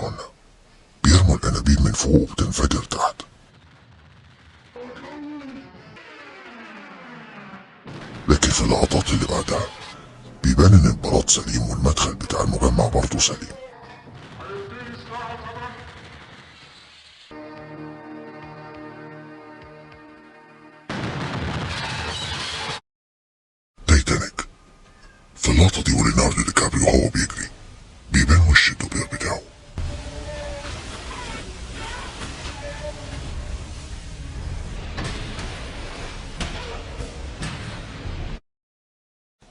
وبعضهن بيرموا الأنابيب من فوق وبتنفجر تحت. لكن في اللقطات اللي بعدها بيبان إن البلاط سليم والمدخل بتاع المجمع برضه سليم. تايتانيك في اللقطة دي وليوناردو دي كابريو وهو بيجري بيبان وش الدوبير بتاعه.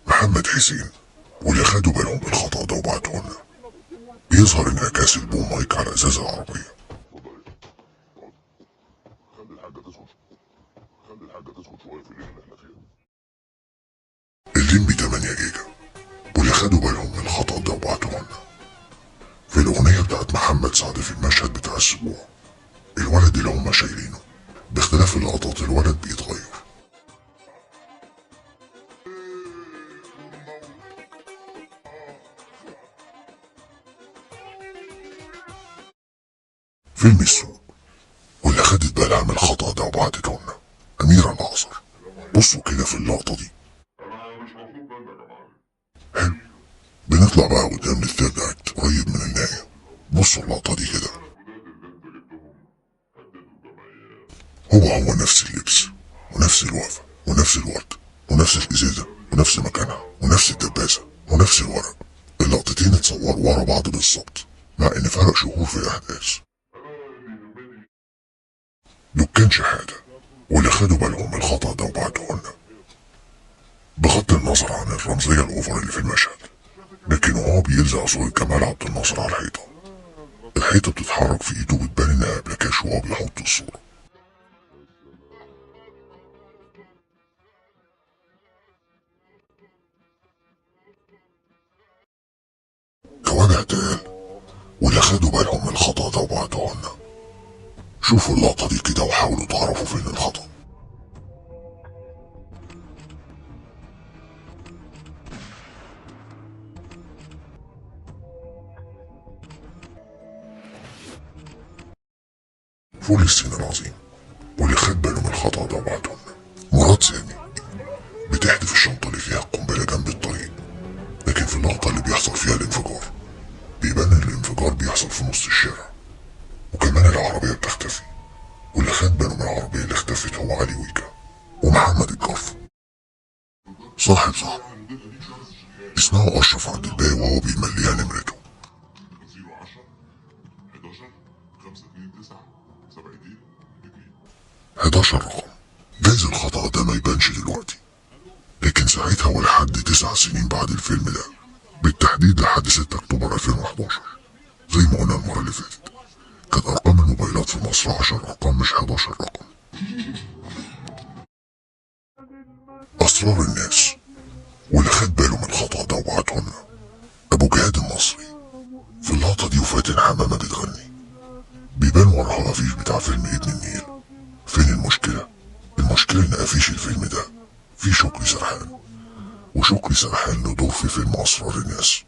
محمد حسين واللي خدوا بالهم بالخطأ ده وبعتهولنا بيظهر انعكاس البوم مايك على ازاز العربية. خلي الحاجة تسكت شوية في الليلة اللي احنا فيها. الليمبي 8 جيجا واللي خدوا بالهم من الخطأ ده وبعتهولنا في الأغنية بتاعت محمد سعد في المشهد بتاع السبوع. الولد اللي هما شايلينه باختلاف اللقطات الولد بيتغير. فيلم السوق واللي خدت بالها من الخطأ ده وبعتتهولنا أميرة الأعصر. بصوا كده في اللقطة دي. حلو، بنطلع بقى قدام الثيرد اكت قريب من النهاية. بصوا اللقطة دي كده. هو نفس اللبس ونفس الوقفة ونفس الورد ونفس الإزازة ونفس مكانها ونفس الدباسة ونفس الورق. اللقطتين اتصوروا ورا بعض بالظبط مع إن فرق شهور في الأحداث. دكان شحاتة واللي خدوا بالهم من الخطأ ده وبعتهولنا بغض النظر عن الرمزية الأوفر اللي في المشهد، لكن وهو بيلزق صورة جمال عبد الناصر على الحيطة، الحيطة بتتحرك في ايده وبتبان انها بلاكاش وهو بيحط الصورة. كوجع تقال واللي خدوا بالهم من الخطأ ده وبعتهولنا شوفوا اللقطة دي كده وحاولوا تعرفوا فين الخطأ. فول الصين العظيم واللي خد باله من الخطأ ده وبعتهولنا مراد سامي بتحدف الشنطة اللي فيها القنبلة جنب الطريق، لكن في اللقطة اللي بيحصل فيها الانفجار بيبان ان الانفجار بيحصل في نص الشارع، وكمان العربية بتختفي. واللي خد باله من العربية اللي اختفت هو علي ويكا ومحمد الجرف صاحب اسمه أشرف عند الباقي وهو بيمليها نمرته. 11 رقم. جايز الخطأ ده ما يبانش دلوقتي، لكن ساعتها ولحد 9 سنين بعد الفيلم ده، بالتحديد لحد 6 أكتوبر 2011 زي ما قلنا المرة اللي فاتت، كانت أرقام الموبايلات في مصر 10 أرقام مش 11 رقم. أسرار الناس واللي خد باله من الخطأ ده وبعتهولنا أبو جهاد المصري في اللقطة دي وفاتن حمامة بتغني بيبان وراها الأفيش بتاع فيلم ابن النيل. فين المشكلة؟ المشكلة إن أفيش الفيلم ده فيه شكري سرحان، وشكري سرحان له دور في فيلم أسرار الناس.